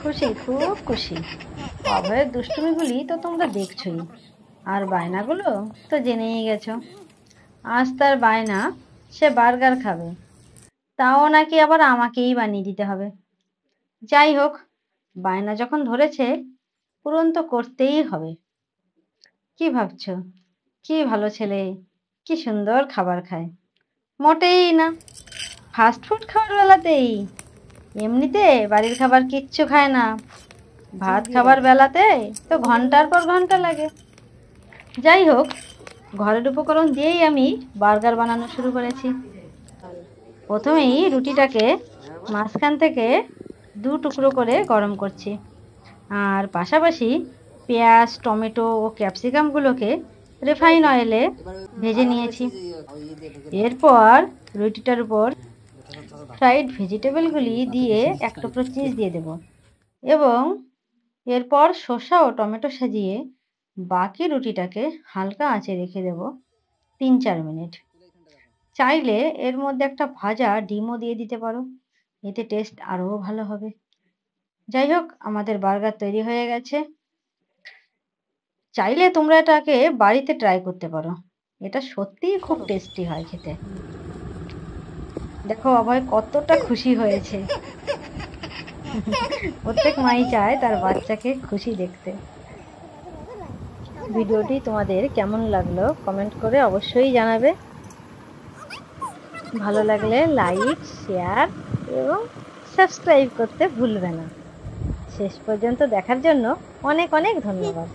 খুশি, খুব খুশি। অভয়ের দুষ্টুমিগুলি তো তোমরা দেখছোই, আর বায়নাগুলো তো জেনেই গেছো। আজ তার বায়না সে বার্গার খাবে, তাও নাকি আবার আমাকেই বানিয়ে দিতে হবে। যাই হোক, বায়না যখন ধরেছে পূরণ তো করতেই হবে। কি ভাবছো? কি ভালো ছেলে, কি সুন্দর খাবার খায়। মোটেই না, ফাস্ট ফুড খাওয়ার বেলাতেই। এমনিতে বাড়ির খাবার কিচ্ছু খায় না। ভাত খাবার বেলাতে তো ঘন্টার পর ঘন্টা লাগে। যাই হোক, ঘরের উপকরণ দিয়েই আমি বার্গার বানানো শুরু করেছি। প্রথমেই রুটিটাকে মাঝখান থেকে দু টুকরো করে গরম করছি, আর পাশাপাশি পেঁয়াজ, টমেটো ও ক্যাপসিকামগুলোকে রিফাইন অয়েলে ভেজে নিয়েছি। এরপর রুটিটার উপর ফ্রাইড ভেজিটেবলগুলি দিয়ে এক টুকরো চিজ দিয়ে দেব, এবং এরপর শসা ও টমেটো সাজিয়ে বাকি রুটিটাকে হালকা আঁচে রেখে দেব 3-4 মিনিট। চাইলে এর মধ্যে একটা ভাজা ডিমও দিয়ে দিতে পারো, এতে টেস্ট আরও ভালো হবে। যাই হোক, আমাদের বার্গার তৈরি হয়ে গেছে। চাইলে তোমরা এটাকে বাড়িতে ট্রাই করতে পারো, এটা সত্যিই খুব টেস্টি হয় খেতে। দেখো অভয় কতটা খুশি হয়েছে। প্রত্যেক মাই চায় তার বাচ্চাকে খুশি দেখতে। ভিডিওটি তোমাদের কেমন লাগলো কমেন্ট করে অবশ্যই জানাবে। ভালো লাগলে লাইক, শেয়ার এবং সাবস্ক্রাইব করতে ভুলবে না। শেষ পর্যন্ত দেখার জন্য অনেক অনেক ধন্যবাদ।